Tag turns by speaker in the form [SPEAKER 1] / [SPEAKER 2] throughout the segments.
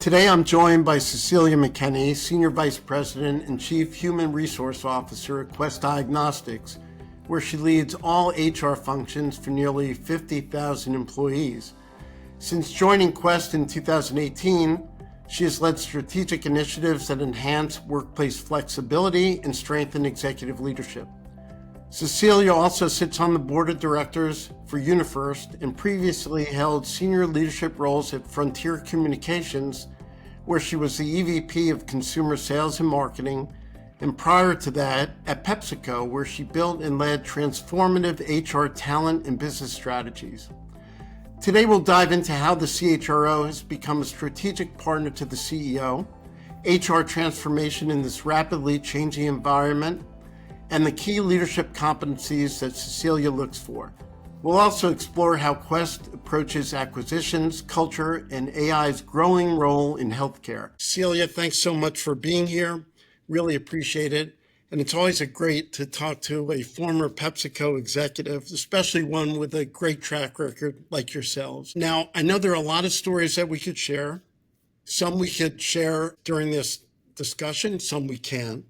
[SPEAKER 1] Today I'm joined by Cecilia McKenney, Senior Vice President and Chief Human Resource Officer at Quest Diagnostics, where she leads all HR functions for nearly 50,000 employees. Since joining Quest in 2018, she has led strategic initiatives that enhance workplace flexibility and strengthen executive leadership. Cecilia also sits on the board of directors for UniFirst and previously held senior leadership roles at Frontier Communications, where she was the EVP of Consumer Sales and Marketing, and prior to that at PepsiCo, where she built and led transformative HR talent and business strategies. Today we'll dive into how the CHRO has become a strategic partner to the CEO, HR transformation in this rapidly changing environment, and the key leadership competencies that Cecilia looks for. We'll also explore how Quest approaches acquisitions, culture, and AI's growing role in healthcare. Cecilia, thanks so much for being here. Really appreciate it. And it's always great to talk to a former PepsiCo executive, especially one with a great track record like yourselves. Now, I know there are a lot of stories that we could share. Some we could share during this discussion, some we can't.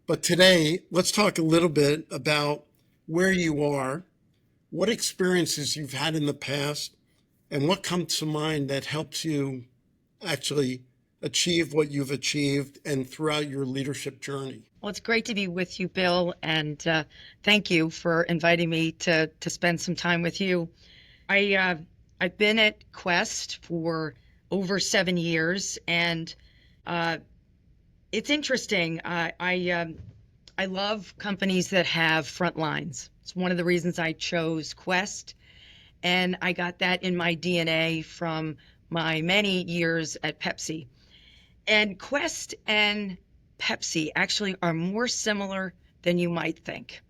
[SPEAKER 1] But today, let's talk a little bit about where you are, what experiences you've had in the past, and what comes to mind that helps you actually achieve what you've achieved and throughout your leadership journey.
[SPEAKER 2] Well, it's great to be with you, Bill, and thank you for inviting me to spend some time with you. I've been at Quest for over 7 years, and it's interesting. I love companies that have front lines. It's one of the reasons I chose Quest, and I got that in my DNA from my many years at Pepsi. And Quest and Pepsi actually are more similar than you might think,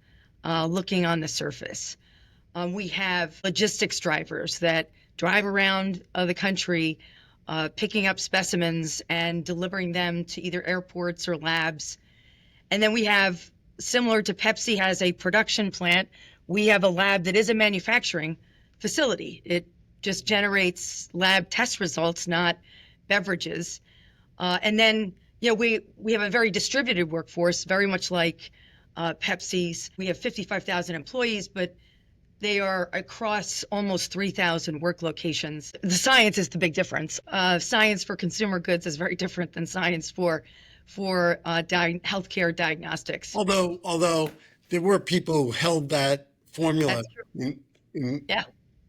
[SPEAKER 2] looking on the surface. We have logistics drivers that drive around the country, picking up specimens and delivering them to either airports or labs. And then we have, similar to Pepsi has a production plant, we have a lab that is a manufacturing facility. It just generates lab test results, not beverages. And then, we have a very distributed workforce, very much like Pepsi's. We have 55,000 employees, but they are across almost 3,000 work locations. The science is the big difference. Science for consumer goods is very different than science for healthcare diagnostics.
[SPEAKER 1] Although there were people who held that formula in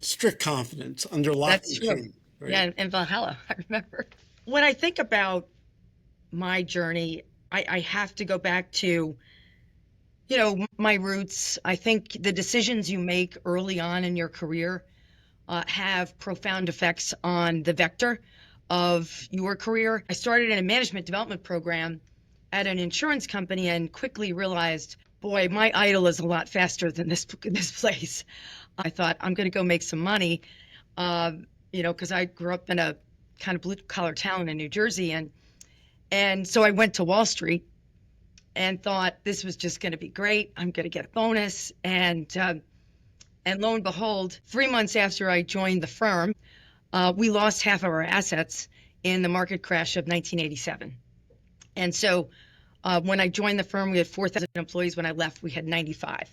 [SPEAKER 1] strict confidence under lock and key. Right?
[SPEAKER 2] Yeah, in Valhalla, I remember. When I think about my journey, I have to go back to, my roots. I think the decisions you make early on in your career have profound effects on the vector of your career. I started in a management development program at an insurance company and quickly realized, boy, my idol is a lot faster than this place. I thought, I'm going to go make some money, because I grew up in a kind of blue-collar town in New Jersey. And so I went to Wall Street and thought this was just going to be great. I'm going to get a bonus. And lo and behold, 3 months after I joined the firm, we lost half of our assets in the market crash of 1987. And so when I joined the firm, we had 4,000 employees. When I left, we had 95.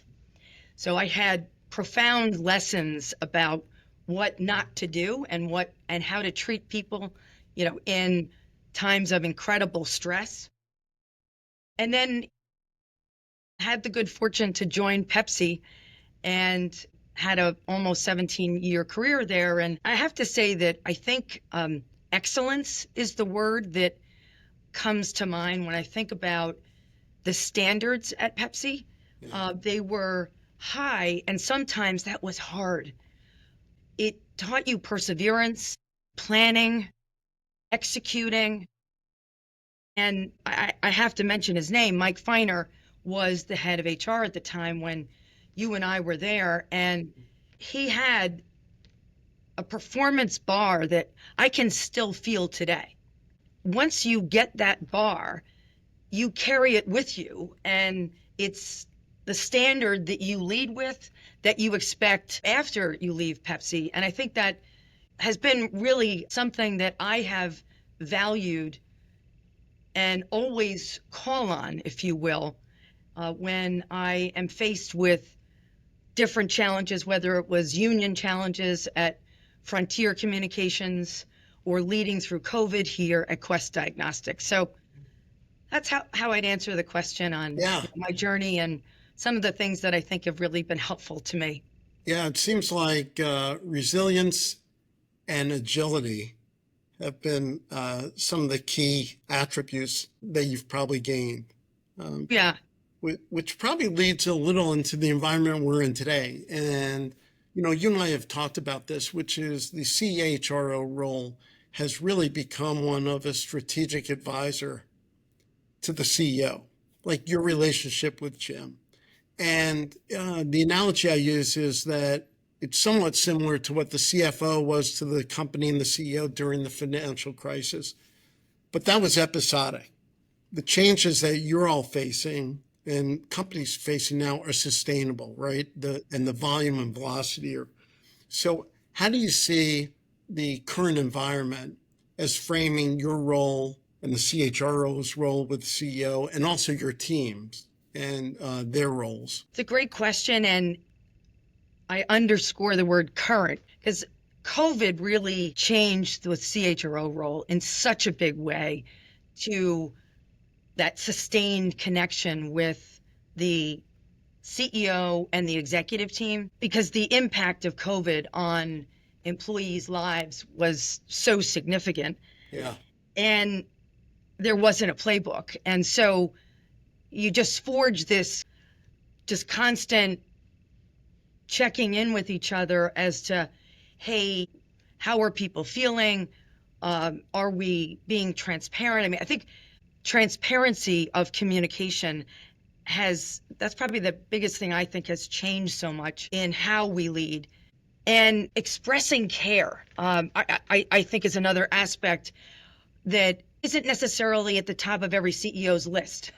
[SPEAKER 2] So I had profound lessons about what not to do and how to treat people, in times of incredible stress. And then had the good fortune to join Pepsi and had a almost 17-year career there. And I have to say that I think excellence is the word that comes to mind when I think about the standards at Pepsi. Yeah. They were high, and sometimes that was hard. It taught you perseverance, planning, executing. And I have to mention his name. Mike Feiner was the head of HR at the time when you and I were there, and he had a performance bar that I can still feel today. Once you get that bar, you carry it with you, and it's the standard that you lead with that you expect after you leave Pepsi. And I think that has been really something that I have valued and always call on, if you will, when I am faced with different challenges, whether it was union challenges at Frontier Communications or leading through COVID here at Quest Diagnostics. So that's how I'd answer the question on
[SPEAKER 1] Yeah.
[SPEAKER 2] my journey and some of the things that I think have really been helpful to me.
[SPEAKER 1] Yeah, it seems like resilience and agility have been some of the key attributes that you've probably gained,
[SPEAKER 2] Yeah.
[SPEAKER 1] which probably leads a little into the environment we're in today. And, you and I have talked about this, which is the CHRO role has really become one of a strategic advisor to the CEO, like your relationship with Jim. And the analogy I use is that it's somewhat similar to what the CFO was to the company and the CEO during the financial crisis. But that was episodic. The changes that you're all facing and companies facing now are sustainable, right? And the volume and velocity are. So how do you see the current environment as framing your role and the CHRO's role with the CEO and also your teams and their roles?
[SPEAKER 2] It's a great question, and I underscore the word current because COVID really changed the CHRO role in such a big way to that sustained connection with the CEO and the executive team, because the impact of COVID on employees' lives was so significant.
[SPEAKER 1] Yeah.
[SPEAKER 2] And there wasn't a playbook. And so you just forge this just constant checking in with each other as to, hey, how are people feeling? Are we being transparent? I mean, I think transparency of communication that's probably the biggest thing I think has changed so much in how we lead. And expressing care, I think, is another aspect that isn't necessarily at the top of every CEO's list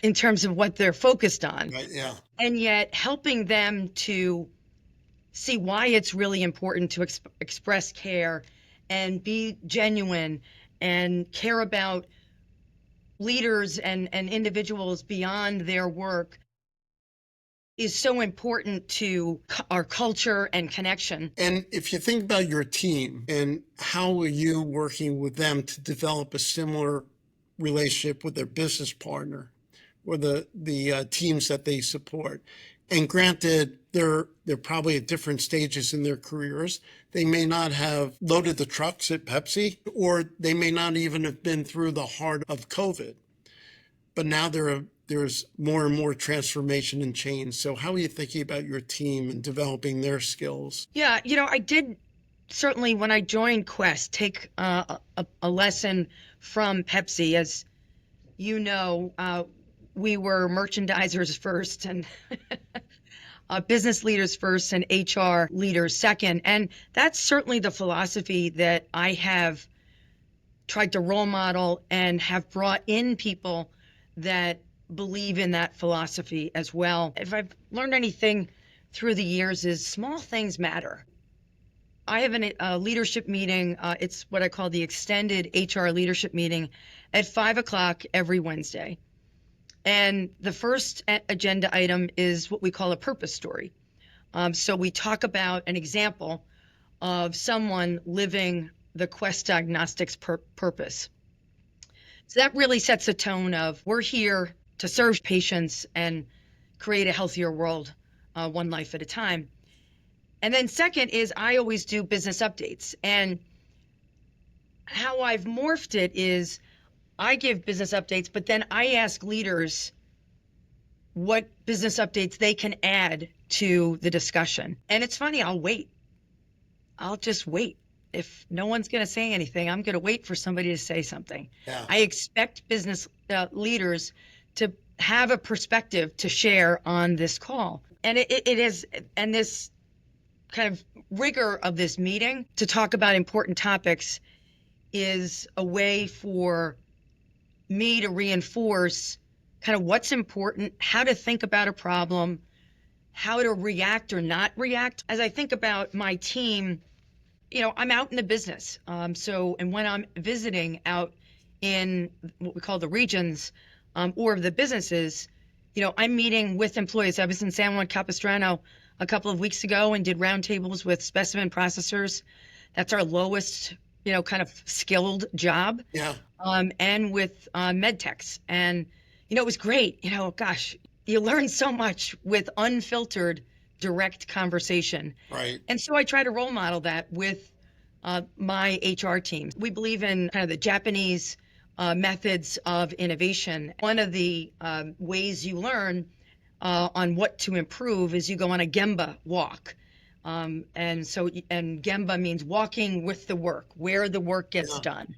[SPEAKER 2] in terms of what they're focused on.
[SPEAKER 1] Right. Yeah.
[SPEAKER 2] And yet helping them to see why it's really important to express care and be genuine and care about leaders and individuals beyond their work is so important to our culture and connection.
[SPEAKER 1] And if you think about your team and how are you working with them to develop a similar relationship with their business partner or the teams that they support? And granted, they're probably at different stages in their careers. They may not have loaded the trucks at Pepsi, or they may not even have been through the heart of COVID. But now there's more and more transformation and change. So how are you thinking about your team and developing their skills?
[SPEAKER 2] Yeah, I did certainly, when I joined Quest, take a lesson from Pepsi. As you know, we were merchandisers first and business leaders first and HR leaders second. And that's certainly the philosophy that I have tried to role model and have brought in people that believe in that philosophy as well. If I've learned anything through the years is small things matter. I have a leadership meeting. It's what I call the extended HR leadership meeting at 5:00 every Wednesday. And the first agenda item is what we call a purpose story. So we talk about an example of someone living the Quest Diagnostics purpose. So that really sets a tone of we're here to serve patients and create a healthier world, one life at a time. And then second is I always do business updates. And how I've morphed it is I give business updates, but then I ask leaders what business updates they can add to the discussion. And it's funny, I'll just wait. If no one's going to say anything, I'm going to wait for somebody to say something.
[SPEAKER 1] Yeah.
[SPEAKER 2] I expect business leaders to have a perspective to share on this call. And it is, and this kind of rigor of this meeting to talk about important topics is a way for me to reinforce kind of what's important, how to think about a problem, how to react or not react. As I think about my team, I'm out in the business. And when I'm visiting out in what we call the regions, or the businesses, I'm meeting with employees. I was in San Juan Capistrano a couple of weeks ago and did roundtables with specimen processors. That's our lowest, kind of skilled job.
[SPEAKER 1] Yeah,
[SPEAKER 2] And with med techs. And, it was great. Gosh, you learn so much with unfiltered, direct conversation.
[SPEAKER 1] right.
[SPEAKER 2] And so I try to role model that with my HR team. We believe in kind of the Japanese methods of innovation. One of the ways you learn on what to improve is you go on a Gemba walk. And Gemba means walking with the work, where the work gets
[SPEAKER 1] Yeah,
[SPEAKER 2] done.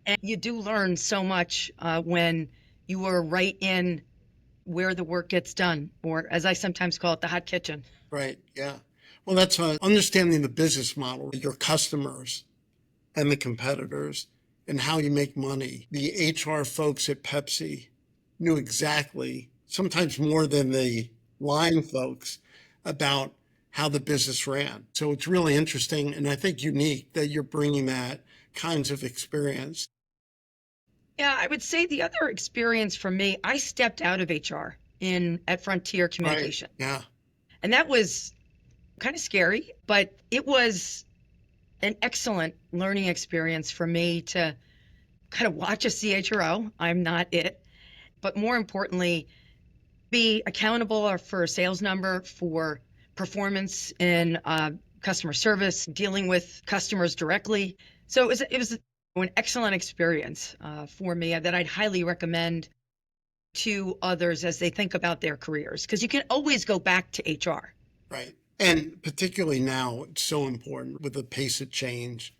[SPEAKER 2] And you do learn so much when you are right in where the work gets done, or as I sometimes call it, the hot kitchen.
[SPEAKER 1] right. Yeah. Well, that's understanding the business model, your customers and the competitors, and how you make money. The HR folks at Pepsi knew exactly, sometimes more than the line folks, about how the business ran. So it's really interesting and I think unique that you're bringing that kinds of experience.
[SPEAKER 2] Yeah, I would say the other experience for me, I stepped out of HR at Frontier
[SPEAKER 1] Right.
[SPEAKER 2] Communication.
[SPEAKER 1] Yeah.
[SPEAKER 2] And that was kind of scary, but it was an excellent learning experience for me to kind of watch a CHRO. I'm not it, but more importantly, be accountable for a sales number, for performance in customer service, dealing with customers directly. So it was an excellent experience for me that I'd highly recommend to others as they think about their careers, because you can always go back to HR.
[SPEAKER 1] Right. And particularly now, it's so important with the pace of change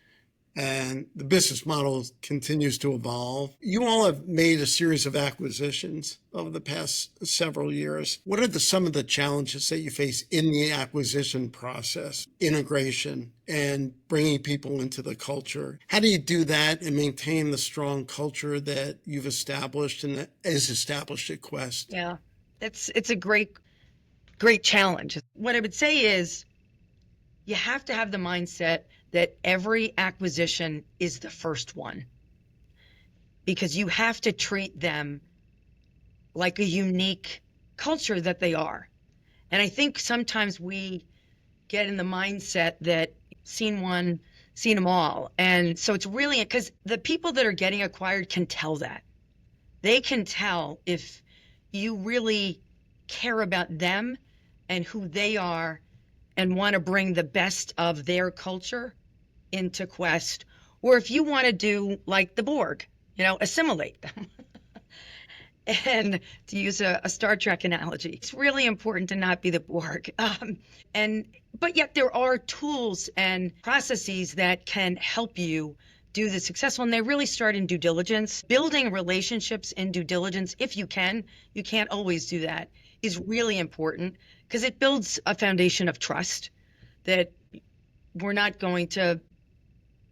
[SPEAKER 1] and the business model continues to evolve. You all have made a series of acquisitions over the past several years. What are some of the challenges that you face in the acquisition process, integration, and bringing people into the culture? How do you do that and maintain the strong culture that you've established and that is established at Quest?
[SPEAKER 2] Yeah, it's a great challenge. What I would say is you have to have the mindset that every acquisition is the first one, because you have to treat them like a unique culture that they are. And I think sometimes we get in the mindset that seen one, seen them all. And so it's really because the people that are getting acquired can tell that. They can tell if you really care about them and who they are and want to bring the best of their culture into Quest, or if you want to do like the Borg, assimilate them. And to use a Star Trek analogy, it's really important to not be the Borg. But yet there are tools and processes that can help you do the successful, and they really start in due diligence. Building relationships in due diligence, if you can't always do that, is really important because it builds a foundation of trust that we're not going to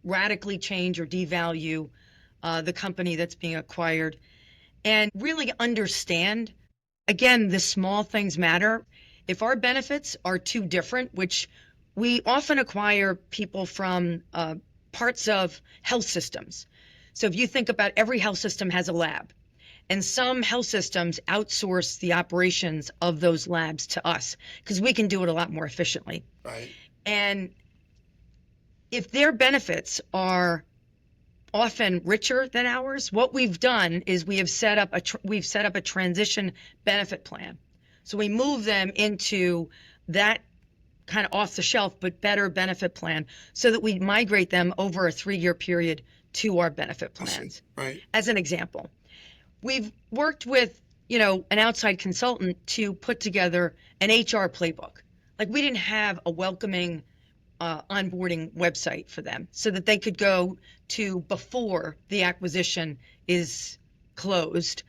[SPEAKER 2] radically change or devalue the company that's being acquired, and really understand, again, the small things matter. If our benefits are too different, which we often acquire people from parts of health systems. So if you think about, every health system has a lab, and some health systems outsource the operations of those labs to us because we can do it a lot more efficiently.
[SPEAKER 1] Right.
[SPEAKER 2] And if their benefits are often richer than ours, what we've done is we've set up a transition benefit plan. So we move them into that kind of off the shelf but better benefit plan, so that we migrate them over a 3-year period to our benefit plans.
[SPEAKER 1] Right.
[SPEAKER 2] As an example, we've worked with an outside consultant to put together an HR playbook. Like, we didn't have a welcoming onboarding website for them so that they could go to before the acquisition is closed.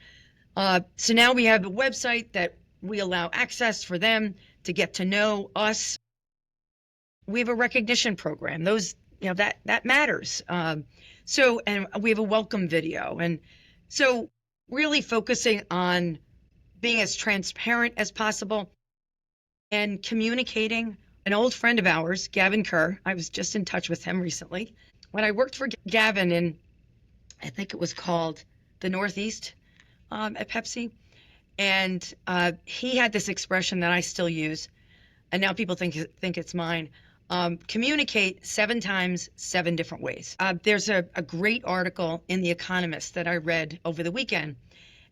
[SPEAKER 2] So now we have a website that we allow access for them to get to know us. We have a recognition program. Those, that matters. And we have a welcome video. And so really focusing on being as transparent as possible and communicating an old friend of ours, Gavin Kerr. I was just in touch with him recently. When I worked for Gavin in, I think it was called the Northeast at Pepsi, and he had this expression that I still use, and now people think it's mine. Communicate 7 times, 7 different ways. There's a great article in The Economist that I read over the weekend,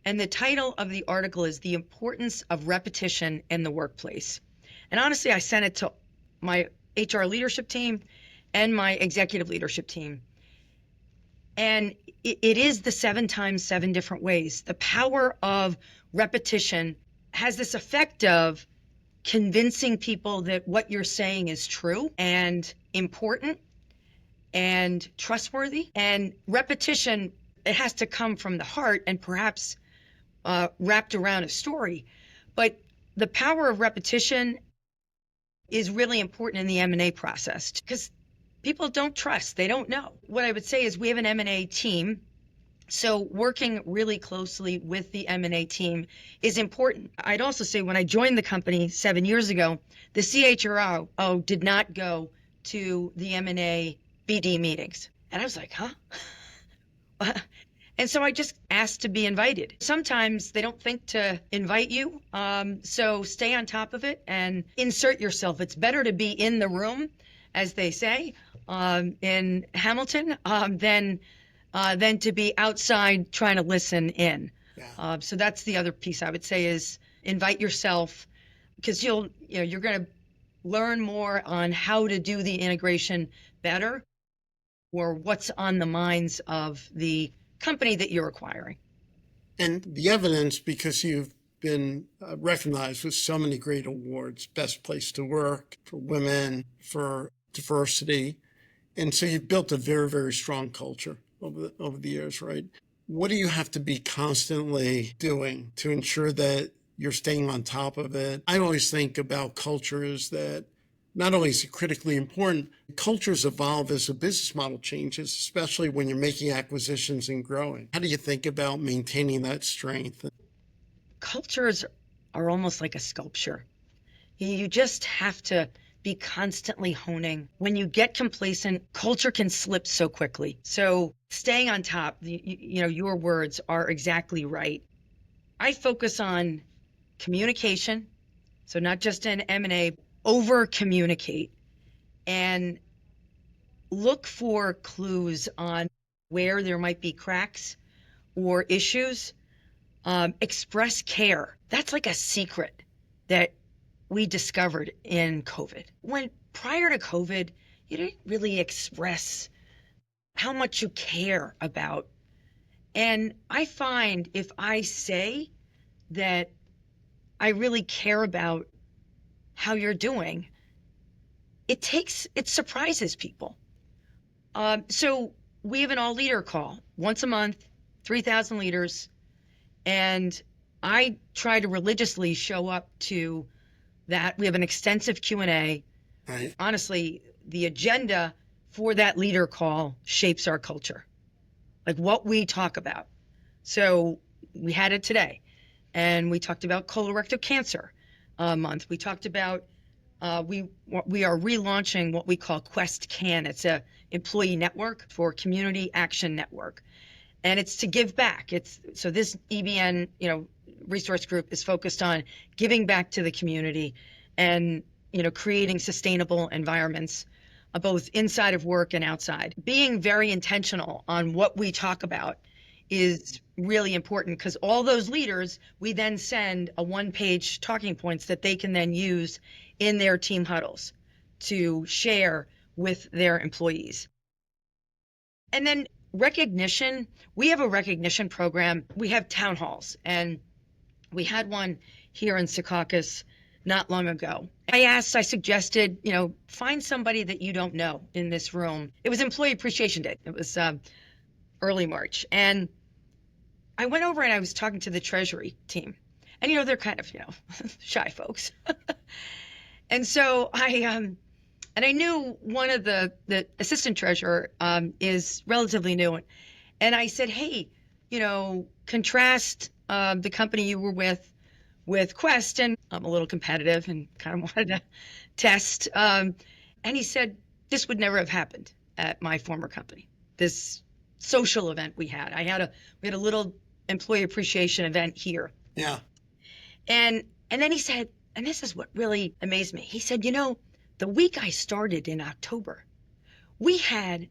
[SPEAKER 2] and the title of the article is The Importance of Repetition in the Workplace. And honestly, I sent it to my HR leadership team and my executive leadership team. And it is the 7 times, 7 different ways. The power of repetition has this effect of convincing people that what you're saying is true and important and trustworthy. And repetition, it has to come from the heart and perhaps wrapped around a story. But the power of repetition is really important in the M&A process because people don't trust, they don't know. What I would say is we have an M&A team. So working really closely with the M&A team is important. I'd also say when I joined the company 7 years ago, the CHRO did not go to the M&A BD meetings. And I was like, huh? And so I just asked to be invited. Sometimes they don't think to invite you. So stay on top of it and insert yourself. It's better to be in the room, as they say, in Hamilton, than to be outside trying to listen in.
[SPEAKER 1] Yeah.
[SPEAKER 2] So that's the other piece I would say is invite yourself, because you're going to learn more on how to do the integration better or what's on the minds of the company that you're acquiring.
[SPEAKER 1] And the evidence, because you've been recognized with so many great awards, best place to work for women, for diversity. And so you've built a very, very strong culture over the years, right? What do you have to be constantly doing to ensure that you're staying on top of it? I always think about cultures that not only is it critically important, cultures evolve as a business model changes, especially when you're making acquisitions and growing. How do you think about maintaining that strength?
[SPEAKER 2] Cultures are almost like a sculpture. You just have to be constantly honing. When you get complacent, culture can slip so quickly. So staying on top, your words are exactly right. I focus on communication, so not just in M&A, over communicate and look for clues on where there might be cracks or issues. Express care. That's like a secret that we discovered in COVID. When prior to COVID, you didn't really express how much you care about. And I find if I say that I really care about how you're doing, it surprises people. So we have an all leader call once a month, 3,000 leaders. And I try to religiously show up to that. We have an extensive Q&A.
[SPEAKER 1] Right.
[SPEAKER 2] Honestly, the agenda for that leader call shapes our culture, like what we talk about. So we had it today, and we talked about colorectal cancer month. We talked about we are relaunching what we call Quest Can. It's a employee network for Community Action Network, and it's to give back. So this EBN resource group is focused on giving back to the community and creating sustainable environments both inside of work and outside. Being very intentional on what we talk about is really important, because all those leaders, we then send a 1-page talking points that they can then use in their team huddles to share with their employees. And then recognition, we have a recognition program. We have town halls, and we had one here in Secaucus not long ago. I suggested, find somebody that you don't know in this room. It was Employee Appreciation Day. It was early March. And I went over and I was talking to the Treasury team. And, they're kind of, shy folks. And so I knew one of the assistant treasurer is relatively new. And I said, hey, contrast the company you were with Quest. And I'm a little competitive and kind of wanted test. And he said, this would never have happened at my former company. This social event we had. We had a little employee appreciation event here.
[SPEAKER 1] Yeah.
[SPEAKER 2] And then he said, and this is what really amazed me. He said, the week I started in October, we had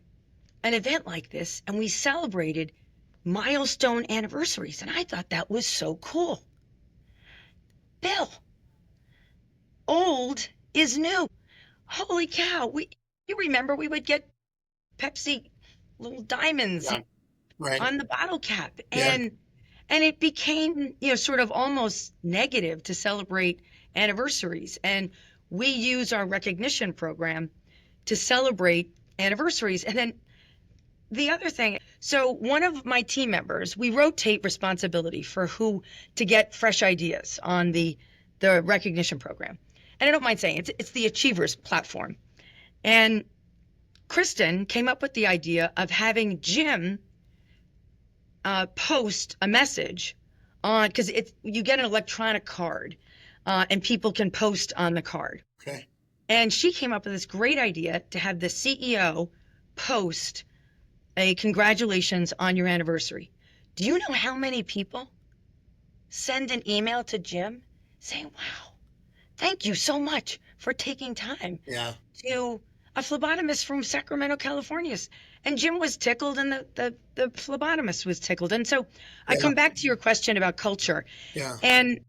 [SPEAKER 2] an event like this and we celebrated milestone anniversaries. And I thought that was so cool. Bill, old is new. Holy cow. You remember we would get Pepsi little diamonds
[SPEAKER 1] Right.
[SPEAKER 2] on the bottle cap.
[SPEAKER 1] Yeah.
[SPEAKER 2] And it became, sort of almost negative to celebrate anniversaries. And we use our recognition program to celebrate anniversaries. And then the other thing, so one of my team members, we rotate responsibility for who to get fresh ideas on the recognition program. And I don't mind saying it's the Achievers platform. And Kristen came up with the idea of having Jim post a message on, because you get an electronic card and people can post on the card.
[SPEAKER 1] Okay.
[SPEAKER 2] And she came up with this great idea to have the CEO post a congratulations on your anniversary. Do you know how many people send an email to Jim saying, wow, thank you so much for taking time to a phlebotomist from Sacramento, California. And Jim was tickled and the phlebotomist was tickled. And so I come back to your question about culture.
[SPEAKER 1] Yeah.
[SPEAKER 2] And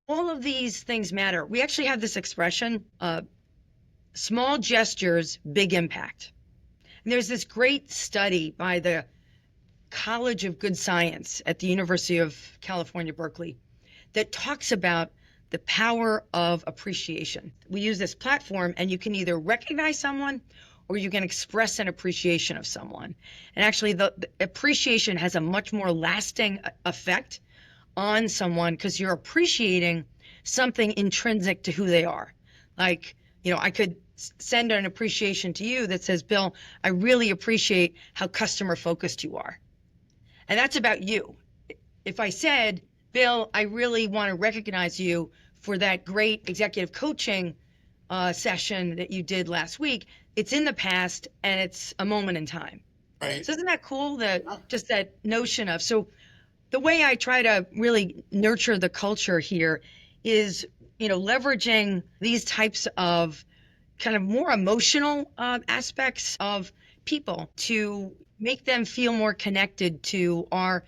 [SPEAKER 2] all of these things matter. We actually have this expression, small gestures, big impact. And there's this great study by the College of Good Science at the University of California, Berkeley, that talks about the power of appreciation. We use this platform and you can either recognize someone or you can express an appreciation of someone. And actually the appreciation has a much more lasting effect on someone because you're appreciating something intrinsic to who they are. Like, I could send an appreciation to you that says, Bill, I really appreciate how customer focused you are. And that's about you. If I said, Bill, I really want to recognize you for that great executive coaching session that you did last week, it's in the past and it's a moment in time.
[SPEAKER 1] Right.
[SPEAKER 2] So isn't that cool, just that notion of, so the way I try to really nurture the culture here is, leveraging these types of kind of more emotional aspects of people to make them feel more connected to our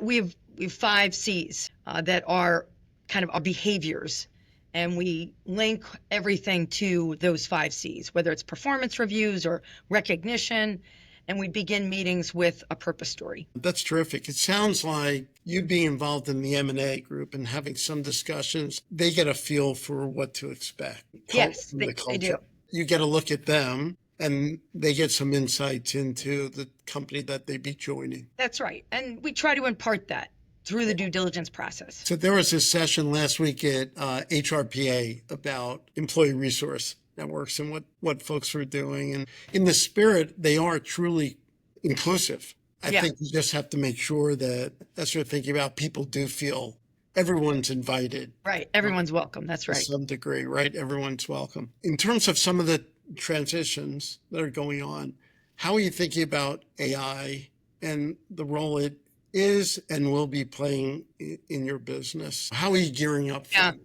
[SPEAKER 2] we have 5 C's that are kind of our behaviors, and we link everything to those 5 C's, whether it's performance reviews or recognition, and we begin meetings with a purpose story.
[SPEAKER 1] That's terrific. It sounds like you'd be involved in the M&A group and having some discussions. They get a feel for what to expect.
[SPEAKER 2] Yes, they do.
[SPEAKER 1] You get a look at them and they get some insights into the company that they'd be joining.
[SPEAKER 2] That's right. And we try to impart that through the due diligence process.
[SPEAKER 1] So there was this session last week at HRPA about employee resource networks and what folks were doing. And in the spirit, they are truly inclusive. I think you just have to make sure that as you're thinking about, people do feel everyone's invited.
[SPEAKER 2] Right. Everyone's welcome. That's right.
[SPEAKER 1] To some degree, right? Everyone's welcome. In terms of some of the transitions that are going on, how are you thinking about AI and the role it is and will be playing in your business? How are you gearing up for it?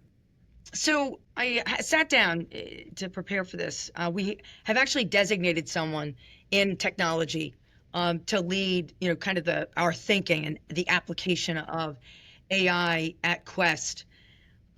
[SPEAKER 2] So I sat down to prepare for this. We have actually designated someone in technology to lead, kind of our thinking and the application of AI at Quest.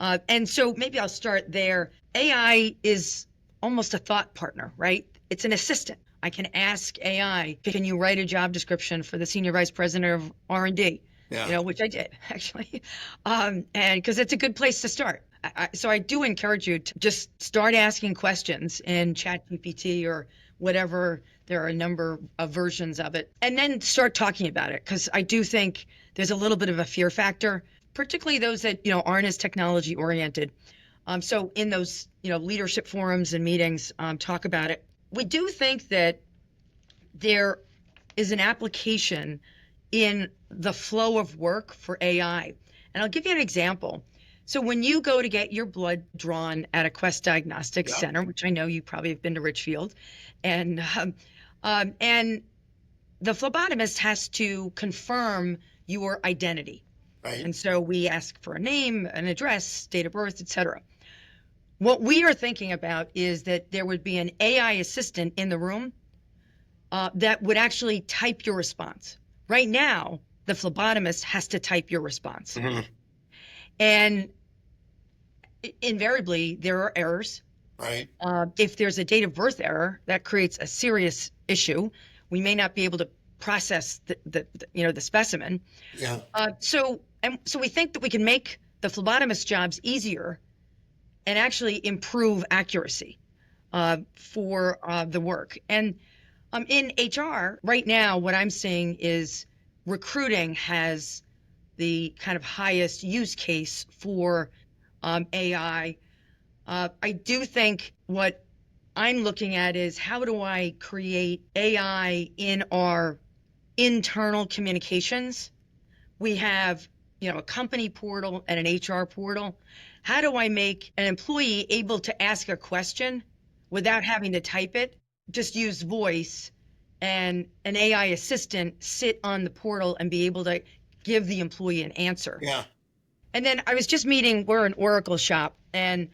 [SPEAKER 2] And so maybe I'll start there. AI is almost a thought partner, right? It's an assistant. I can ask AI, can you write a job description for the senior vice president of R&D? Which I did actually, and because it's a good place to start. So I do encourage you to just start asking questions in ChatGPT or whatever. There are a number of versions of it, and then start talking about it, because I do think there's a little bit of a fear factor, particularly those that aren't as technology oriented. So in those leadership forums and meetings, talk about it. We do think that there is an application in the flow of work for AI, and I'll give you an example. So when you go to get your blood drawn at a Quest Diagnostics
[SPEAKER 1] Yeah.
[SPEAKER 2] center, which I know you probably have been to Richfield, and the phlebotomist has to confirm your identity.
[SPEAKER 1] Right.
[SPEAKER 2] And so we ask for a name, an address, date of birth, etc. What we are thinking about is that there would be an AI assistant in the room that would actually type your response. Right now, the phlebotomist has to type your response.
[SPEAKER 1] Mhm.
[SPEAKER 2] And invariably, there are errors.
[SPEAKER 1] Right.
[SPEAKER 2] If there's a date of birth error, that creates a serious issue. We may not be able to process the specimen.
[SPEAKER 1] Yeah.
[SPEAKER 2] So we think that we can make the phlebotomist jobs easier and actually improve accuracy for the work. And in HR right now, what I'm seeing is recruiting has the kind of highest use case for AI. I do think what I'm looking at is how do I create AI in our internal communications? We have, a company portal and an HR portal. How do I make an employee able to ask a question without having to type it? Just use voice and an AI assistant sit on the portal and be able to give the employee an answer.
[SPEAKER 1] Yeah.
[SPEAKER 2] And then we're an Oracle shop, and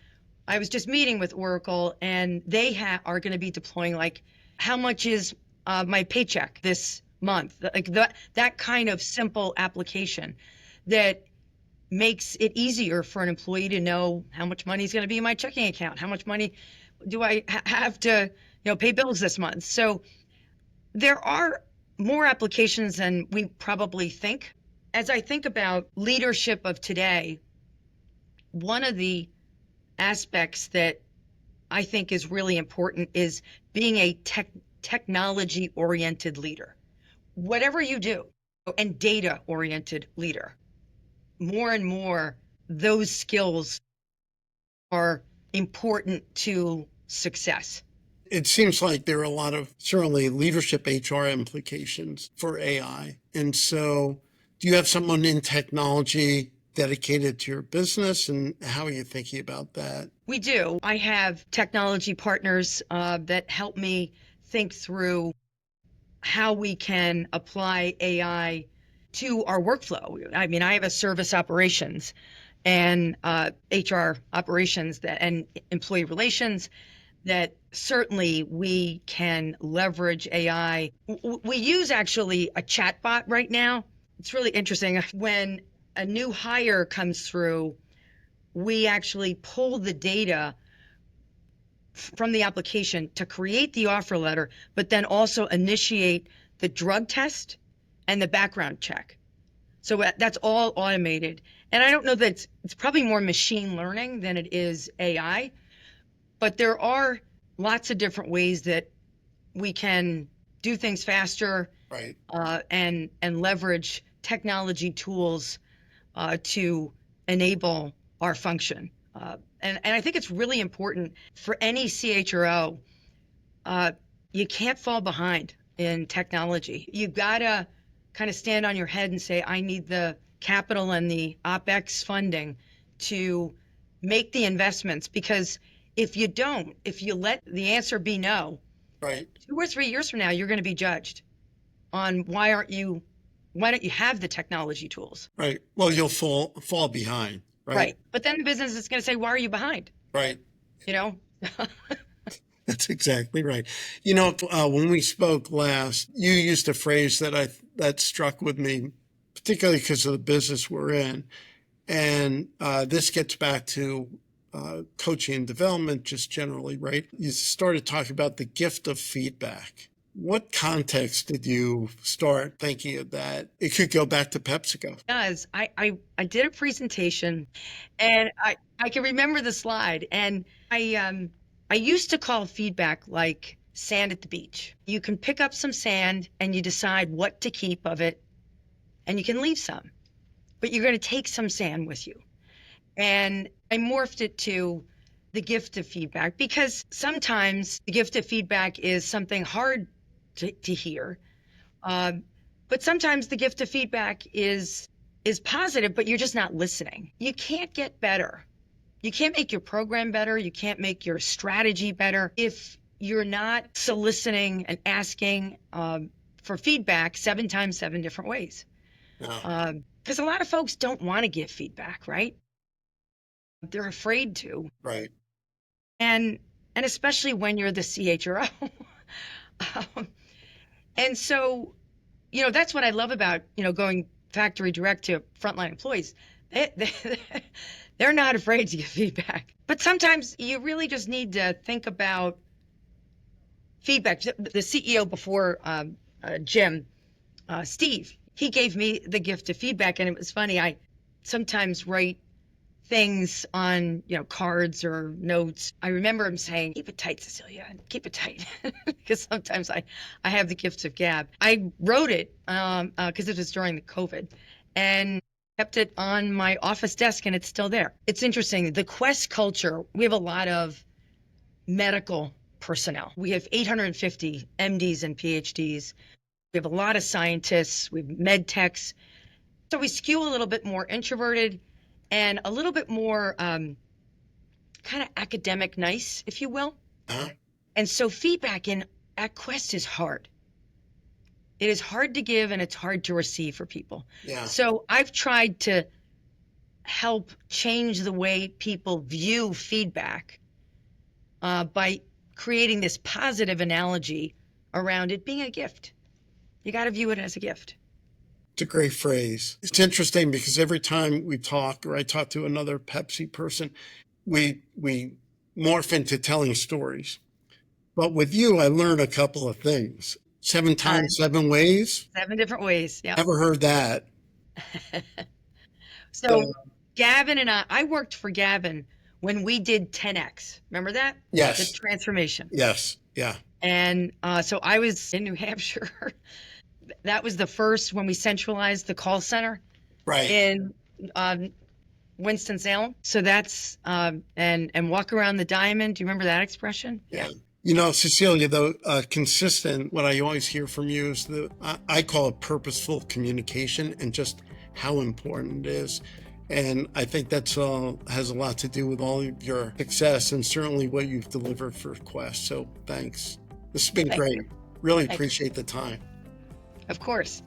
[SPEAKER 2] I was just meeting with Oracle, and they are going to be deploying, like, how much is my paycheck this month? Like that kind of simple application that makes it easier for an employee to know how much money is going to be in my checking account, how much money do I have to, pay bills this month. So there are more applications than we probably think. As I think about leadership of today, one of the aspects that I think is really important is being a technology-oriented leader. Whatever you do, and data-oriented leader. More and more, those skills are important to success.
[SPEAKER 1] It seems like there are a lot of certainly leadership HR implications for AI. And so, do you have someone in technology dedicated to your business, and how are you thinking about that?
[SPEAKER 2] We do. I have technology partners that help me think through how we can apply AI to our workflow. I mean, I have a service operations and HR operations and employee relations that certainly we can leverage AI. We use actually a chatbot right now. It's really interesting. When a new hire comes through, we actually pull the data from the application to create the offer letter, but then also initiate the drug test and the background check. So that's all automated. And I don't know that it's probably more machine learning than it is AI, but there are lots of different ways that we can do things faster,
[SPEAKER 1] Right.
[SPEAKER 2] And leverage technology tools to enable our function. And I think it's really important for any CHRO. You can't fall behind in technology. You've got to kind of stand on your head and say, I need the capital and the OpEx funding to make the investments, because if you don't, if you let the answer be no,
[SPEAKER 1] Right.
[SPEAKER 2] 2 or 3 years from now, you're going to be judged on why don't you have the technology tools?
[SPEAKER 1] Right. Well, you'll fall behind.
[SPEAKER 2] Right. But then the business is going to say, why are you behind?
[SPEAKER 1] Right.
[SPEAKER 2] You know?
[SPEAKER 1] That's exactly right. When we spoke last, you used a phrase that struck with me, particularly because of the business we're in. And this gets back to coaching and development just generally, right? You started talking about the gift of feedback. What context did you start thinking of that? It could go back to PepsiCo.
[SPEAKER 2] Does I did a presentation, and I can remember the slide, and I used to call feedback like sand at the beach. You can pick up some sand and you decide what to keep of it, and you can leave some, but you're going to take some sand with you. And I morphed it to the gift of feedback, because sometimes the gift of feedback is something hard to hear. But sometimes the gift of feedback is is positive, but you're just not listening. You can't get better. You can't make your program better. You can't make your strategy better if you're not soliciting and asking for feedback 7 times 7 different ways.
[SPEAKER 1] Yeah.
[SPEAKER 2] Because a lot of folks don't want to give feedback, right? They're afraid to.
[SPEAKER 1] Right.
[SPEAKER 2] And especially when you're the CHRO. And so, that's what I love about, going factory direct to frontline employees. They're not afraid to give feedback. But sometimes you really just need to think about feedback. The CEO before Jim, Steve, he gave me the gift of feedback. And it was funny. I sometimes write things on, cards or notes. I remember him saying, keep it tight, Cecilia, keep it tight. Because sometimes I have the gift of gab. I wrote it because it was during the COVID and kept it on my office desk, and it's still there. It's interesting. The Quest culture, we have a lot of medical personnel. We have 850 MDs and PhDs. We have a lot of scientists. We have med techs. So we skew a little bit more introverted and a little bit more kind of academic nice, if you will.
[SPEAKER 1] Uh-huh.
[SPEAKER 2] And so feedback at Quest is hard. It is hard to give and it's hard to receive for people.
[SPEAKER 1] Yeah.
[SPEAKER 2] So I've tried to help change the way people view feedback by creating this positive analogy around it being a gift. You got to view it as a gift.
[SPEAKER 1] It's a great phrase. It's interesting because every time we talk or I talk to another Pepsi person, we morph into telling stories. But with you, I learned a couple of things. 7 times, 7 ways.
[SPEAKER 2] 7 different ways. Yeah.
[SPEAKER 1] Never heard that.
[SPEAKER 2] So Gavin and I worked for Gavin when we did 10X. Remember that?
[SPEAKER 1] Yes.
[SPEAKER 2] The transformation.
[SPEAKER 1] Yes. Yeah.
[SPEAKER 2] And so I was in New Hampshire. That was the first when we centralized the call center.
[SPEAKER 1] Right.
[SPEAKER 2] In Winston-Salem. So that's, and walk around the diamond. Do you remember that expression?
[SPEAKER 1] Yeah. Cecilia, though, consistent, what I always hear from you is I call it purposeful communication and just how important it is. And I think that's has a lot to do with all of your success and certainly what you've delivered for Quest. So thanks. This has been great. Really appreciate the time.
[SPEAKER 2] Of course.